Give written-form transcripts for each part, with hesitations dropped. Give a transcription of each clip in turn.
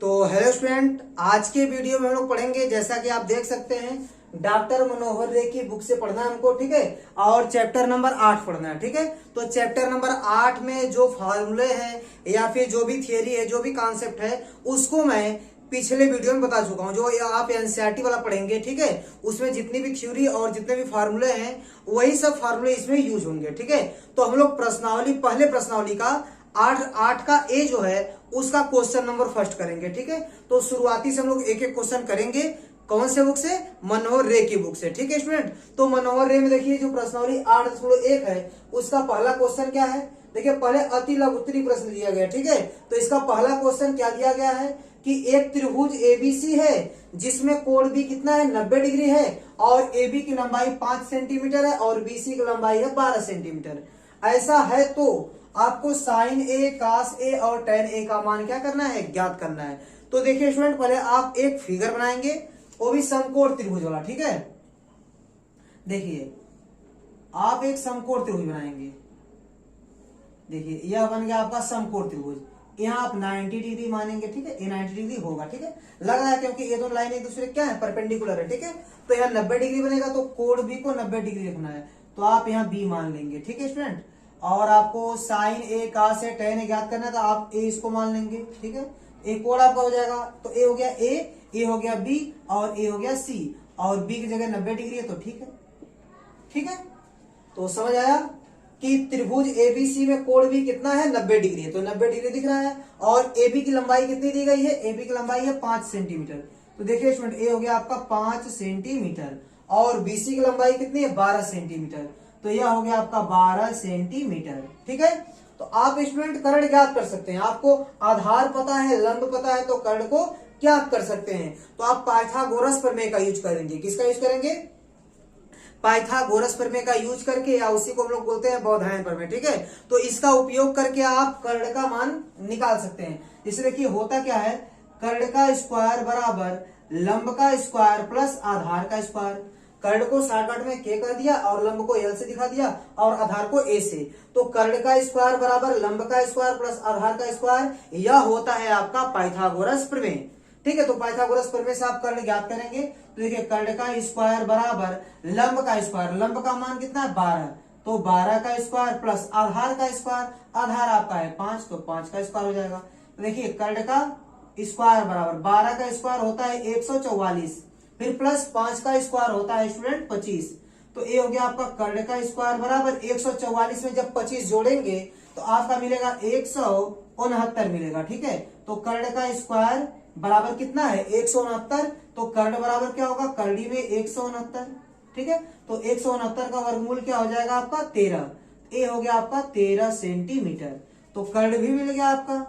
तो hello student, आज के वीडियो में हम लोग पढ़ेंगे। जैसा कि आप देख सकते हैं, डॉक्टर मनोहर रे की बुक से पढ़ना है हमको, ठीक है। और चैप्टर नंबर 8 पढ़ना है, ठीक है। तो चैप्टर नंबर 8 में जो फॉर्मूले हैं या फिर जो भी थियरी है, जो भी कॉन्सेप्ट है, उसको मैं पिछले वीडियो में बता चुका हूँ। जो आप एनसीईआरटी वाला पढ़ेंगे, ठीक है, उसमें जितनी भी थ्योरी और जितने भी फार्मूले हैं वही सब फार्मूले इसमें यूज होंगे, ठीक है। तो हम लोग प्रश्नावली, पहले प्रश्नावली का 8 का ए जो है उसका क्वेश्चन नंबर फर्स्ट करेंगे, ठीक है। तो शुरुआती से हम लोग एक एक क्वेश्चन करेंगे। कौन से बुक से? मनोहर रे की बुक से, ठीक है स्टूडेंट। तो मनोहर रे में देखिए जो प्रश्नावली 8.1 है उसका पहला क्वेश्चन क्या है। देखिए पहले अति लघुत्तरी प्रश्न दिया गया, ठीक है। तो इसका पहला क्वेश्चन क्या दिया गया है कि एक त्रिभुज एबीसी है जिसमें कोण भी कितना है, 90 डिग्री है, और एबी की लंबाई 5 सेंटीमीटर है और बीसी की लंबाई है 12 सेंटीमीटर। ऐसा है तो आपको साइन ए, कास ए और टेन ए का मान क्या करना है, ज्ञात करना है। तो देखिए स्टूडेंट, पहले आप एक फिगर बनाएंगे, वो भी समकोण त्रिभुज वाला, ठीक है। देखिए आप एक समकोण त्रिभुज बनाएंगे। देखिए यह बन गया आपका समकोण त्रिभुज। यहाँ आप 90 डिग्री मानेंगे, ठीक है। ये 90 डिग्री होगा, ठीक है, लगा है क्योंकि ये दोनों लाइन एक दूसरे क्या है, परपेंडिकुलर है, ठीक है। तो यहाँ 90 डिग्री बनेगा, तो कोण बी को 90 डिग्री रखना है, तो आप यहाँ बी मान लेंगे, ठीक है स्टूडेंट। और आपको साइन ए, कास ए, टेन ए ज्ञात करना है, तो आप ए इसको मान लेंगे, ठीक है। एक कोण आपका हो जाएगा, तो ए हो गया ए हो गया बी और ए हो गया सी, और बी की जगह 90 डिग्री है, तो ठीक है, ठीक है। तो समझ आया कि त्रिभुज एबीसी में कोण भी कितना है, 90 डिग्री है, तो 90 डिग्री दिख रहा है। और एबी की लंबाई कितनी दी गई है, एबी की लंबाई है 5 सेंटीमीटर। तो देखिए स्टूडेंट, ए हो गया आपका 5 सेंटीमीटर और बीसी की लंबाई कितनी है, 12 सेंटीमीटर। तो यह हो गया आपका 12 सेंटीमीटर, ठीक है। तो आप स्टूडेंट कर्ण ज्ञात कर सकते हैं। आपको आधार पता है, लंब पता है, तो कर्ण को ज्ञात कर सकते हैं। तो आप पाइथागोरस प्रमेय का यूज करेंगे। किसका यूज करेंगे? पाइथागोरस प्रमेय का यूज करके, या उसी को हम लोग बोलते हैं बौधायन प्रमेय, ठीक है। तो इसका उपयोग करके आप कर्ण का मान निकाल सकते हैं। इसे देखिए होता क्या है, कर्ण का स्क्वायर बराबर लंब का स्क्वायर प्लस आधार का स्क्वायर। कर्ण को शॉर्टकट में के कर दिया और लंब को एल से दिखा दिया और आधार को ए से। तो कर्ण का स्क्वायर बराबर लंब का स्क्वायर प्लस आधार का स्क्वायर, यह होता है आपका पाइथागोरस प्रमेय, ठीक है। तो पाइथागोरस प्रमेय से आप कर्ण ज्ञात करेंगे। तो देखिए कर्ण का स्क्वायर बराबर लंब का स्क्वायर, लंब का मान कितना है 12, तो 12 का स्क्वायर प्लस आधार का स्क्वायर, आधार आपका है 5, तो 5 का स्क्वायर हो जाएगा। तो देखिए कर्ण का स्क्वायर बराबर 12 का स्क्वायर होता है 144, फिर प्लस 5 का स्क्वायर होता है स्टूडेंट 25। तो ये हो गया आपका कर्ण का स्क्वायर बराबर 144 में जब 25 जोड़ेंगे तो आपका मिलेगा 169 मिलेगा, ठीक है। तो कर्ण का स्क्वायर बराबर कितना है, 169। तो कर्ण बराबर क्या होगा, करड़ी में 169, ठीक है। तो 169 का वर्गमूल क्या हो जाएगा आपका 13। ए हो गया आपका 13 सेंटीमीटर। तो कर्ण भी मिल गया आपका,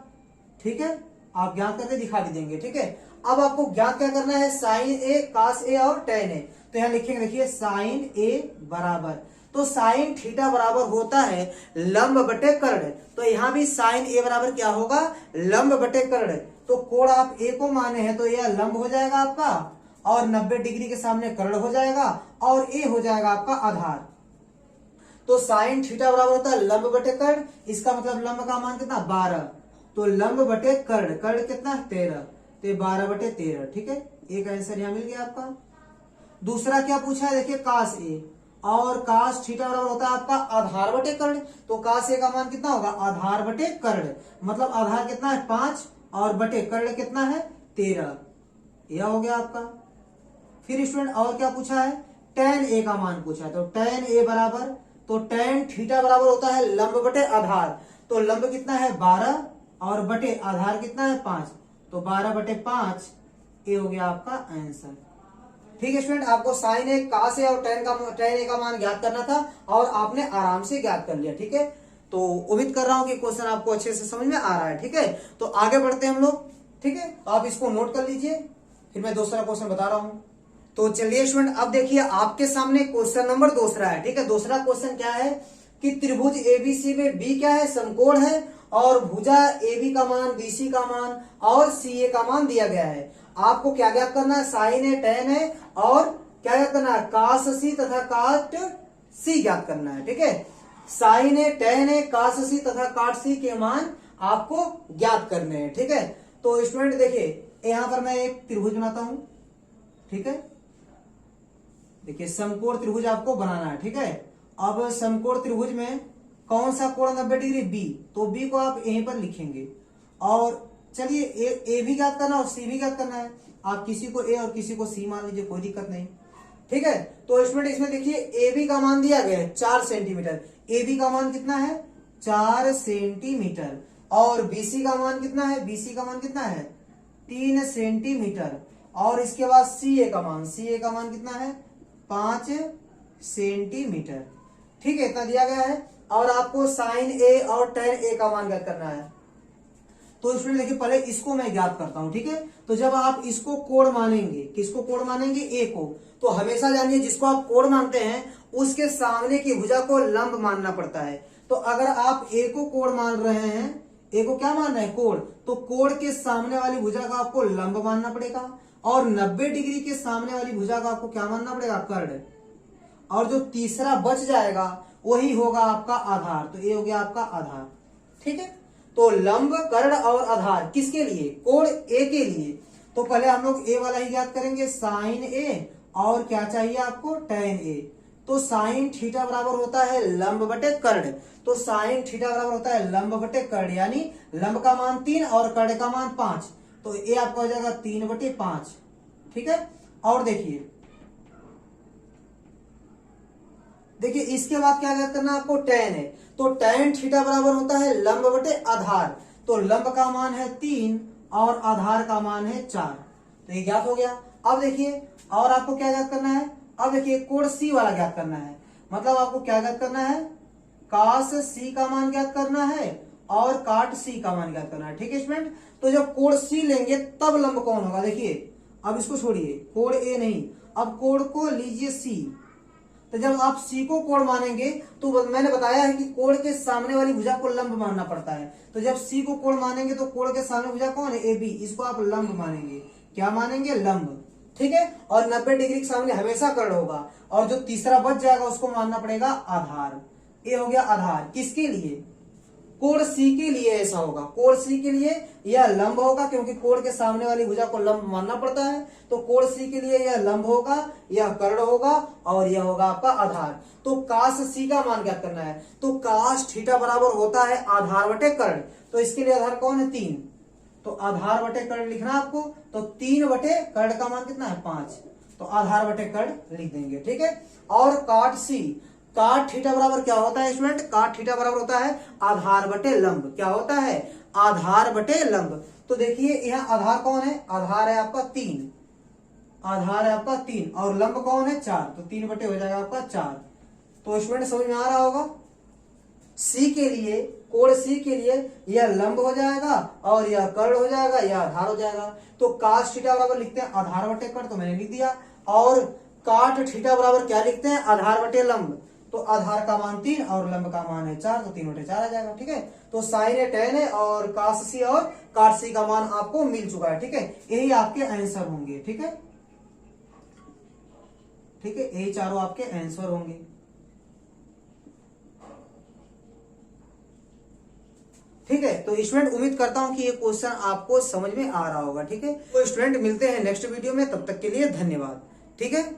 ठीक है। आप ज्ञात करके दिखा भी देंगे, ठीक है। अब आपको ज्ञात क्या करना है, साइन ए, कास ए और टेन ए। तो यहाँ लिखेंगे, देखिए साइन ए बराबर, तो साइन थीटा बराबर होता है लंब बटे कर्ण। तो यहाँ भी साइन ए बराबर क्या होगा, लंब बटे कर्ण। तो कोण आप ए को माने हैं तो यह लंब हो जाएगा आपका, और 90 डिग्री के सामने कर्ण हो जाएगा, और ए हो जाएगा आपका आधार। तो साइन थीटा बराबर होता है लंब बटे कर्ण। इसका मतलब लंब का मान कितना, 12, तो लंब बटे कर्ण, कर्ण कितना 13, तो 12 बटे 13, ठीक है। एक आंसर यहाँ मिल गया आपका। दूसरा क्या पूछा है, देखिए कास ए, और कास थीटा बराबर होता है आपका आधार बटे कर्ण। तो कास ए का मान कितना होगा, आधार बटे कर्ण, मतलब आधार कितना है 5 और बटे कर्ण कितना है 13, यह हो गया आपका। फिर स्टूडेंट और क्या पूछा है, टेन ए का मान पूछा है। तो टेन ए बराबर, तो टेन थीटा बराबर होता है लंब बटे आधार। तो लंब कितना है 12 और बटे आधार कितना है 5, तो 12 बटे 5, ये हो गया आपका आंसर, ठीक है स्टूडेंट। आपको साइन ए, कास ए और टेन ए का मान ज्ञात करना था और आपने आराम से ज्ञात कर लिया, ठीक है। तो उम्मीद कर रहा हूं कि क्वेश्चन आपको अच्छे से समझ में आ रहा है, ठीक है। तो आगे बढ़ते हैं हम लोग, ठीक है। तो आप इसको नोट कर लीजिए, फिर मैं दूसरा क्वेश्चन बता रहा हूं। तो चलिए स्टूडेंट, अब देखिए आपके सामने क्वेश्चन नंबर दूसरा है, ठीक है। दूसरा क्वेश्चन क्या है कि त्रिभुज एबीसी में बी क्या है, समकोण है, और भुजा एबी का मान, बीसी का मान और सीए का मान दिया गया है। आपको क्या ज्ञात करना है, साइन है, टेन है, और क्या ज्ञात करना है, कास सी तथा काट सी ज्ञात करना है, ठीक है। साइन है, टेन है, कास सी तथा काट सी के मान आपको ज्ञात करने हैं, ठीक है। तो स्टूडेंट देखिए यहां पर मैं एक त्रिभुज बनाता हूं, ठीक है। देखिए समकोण त्रिभुज आपको बनाना है, ठीक है। अब समकोण त्रिभुज में कौन सा कोण 90 डिग्री, बी, तो बी को आप यहीं पर लिखेंगे। और चलिए ए भी ज्ञात करना और सी भी ज्ञात करना है। आप किसी को ए और किसी को सी मान लीजिए, कोई दिक्कत नहीं, ठीक है। तो स्टूडेंट इसमें देखिए ए बी का मान दिया गया है 4 सेंटीमीटर। ए बी का मान कितना है, 4 सेंटीमीटर। और बीसी का मान कितना है, बीसी का मान कितना है, 3 सेंटीमीटर। और इसके बाद सीए का मान, सीए का मान कितना है, 5 सेंटीमीटर, ठीक है। इतना दिया गया है। और आपको साइन ए और टेन ए का मान ज्ञात करना है। तो स्टूडेंट देखिए पहले इसको मैं ज्ञात करता हूं, ठीक है। तो जब आप इसको कोण मानेंगे, किसको कोण मानेंगे, ए को, तो हमेशा जानिए जिसको आप कोण मानते हैं उसके सामने की भुजा को लंब मानना पड़ता है। तो अगर आप ए को कोण मान रहे हैं, ए को क्या मान रहे हैं, कोण, तो कोण के सामने वाली भुजा का आपको लंब मानना पड़ेगा। और 90 डिग्री के सामने वाली भुजा का आपको क्या मानना पड़ेगा, कर्ण। और जो तीसरा बच जाएगा वही होगा आपका आधार। तो ये हो गया आपका आधार, ठीक है। तो लंब, कर्ण और आधार किसके लिए, कोण ए के लिए। तो पहले हम लोग ए वाला ही ज्ञात करेंगे, साइन ए, और क्या चाहिए आपको, टेन ए। तो साइन थीटा बराबर होता है लंब बटे कर्ण। तो साइन थीटा बराबर होता है लंब बटे कर्ण, यानी लंब का मान 3 और कर्ण का मान 5। तो ए आपका हो जाएगा 3/5, ठीक है। और देखिए इसके बाद क्या ज्ञात करना है आपको, टेन है। तो टेन थीटा बराबर होता है लंब बटे आधार। तो लंब का मान है 3 और आधार का मान है 4। तो ये ज्ञात हो गया। अब देखिए और आपको क्या ज्ञात करना है, अब देखिए कोण सी वाला ज्ञात करना है। मतलब आपको क्या ज्ञात करना है, कास सी का मान ज्ञात करना है और काट सी का मान ज्ञात करना है, ठीक है स्टूडेंट। तो जब कोण सी लेंगे तब लंब कौन होगा, देखिए अब इसको छोड़िए, कोण ए नहीं, अब कोण को लीजिए सी। तो जब आप सी को कोण मानेंगे तो मैंने बताया है कि कोण के सामने वाली भुजा को लंब मानना पड़ता है। तो जब सी को कोण मानेंगे तो कोण के सामने भुजा कौन है, ए बी, इसको आप लंब मानेंगे, क्या मानेंगे, लंब, ठीक है। और 90 डिग्री के सामने हमेशा कर्ण होगा। और जो तीसरा बच जाएगा उसको मानना पड़ेगा आधार। ये हो गया आधार, किसके लिए, कोण सी के लिए ऐसा होगा। कोण सी के लिए यह लंब होगा, क्योंकि कोण के सामने वाली भुजा को लंब मानना पड़ता है। तो कोण सी के लिए यह लंब होगा, यह कर्ण होगा और यह होगा आपका आधार। तो काश सी का मान क्या करना है, तो काश थीटा बराबर होता है आधार बटे कर्ण। तो इसके लिए आधार कौन है, 3। तो आधार बटे कर्ण लिखना आपको। तो 3 बटे कर्ण का मान कितना है, 5। तो आधार बटे कर्ण लिख देंगे, ठीक है। और काट सी, काट थीटा बराबर क्या होता है स्टूडेंट, काट थीटा बराबर होता है आधार बटे लंब। क्या होता है, आधार बटे लंब। तो देखिए यहाँ आधार कौन है, आधार है आपका 3, आधार है आपका 3 और लंब कौन है, 4। तो 3 बटे हो जाएगा आपका 4। तो स्टूडेंट समझ में आ रहा होगा, सी के लिए, कोण सी के लिए यह लंब हो जाएगा और यह कर्ण हो जाएगा, यह आधार हो जाएगा। तो काश थीटा बराबर लिखते हैं आधार बटे कर्ण, तो मैंने लिख दिया। और काट थीटा बराबर क्या लिखते हैं, आधार बटे लंब। तो आधार का मान 3 और लंब का मान है 4, तो 3 बटे 4 आ जाएगा, ठीक है। तो साइन है, टेन है और काश सी और काट सी का मान आपको मिल चुका है, ठीक है। यही आपके आंसर होंगे, ठीक है, ठीक है। यही चारों आपके आंसर होंगे। ठीक है। तो स्टूडेंट उम्मीद करता हूं कि ये क्वेश्चन आपको समझ में आ रहा होगा, ठीक है। तो स्टूडेंट मिलते हैं नेक्स्ट वीडियो में, तब तक के लिए धन्यवाद, ठीक है।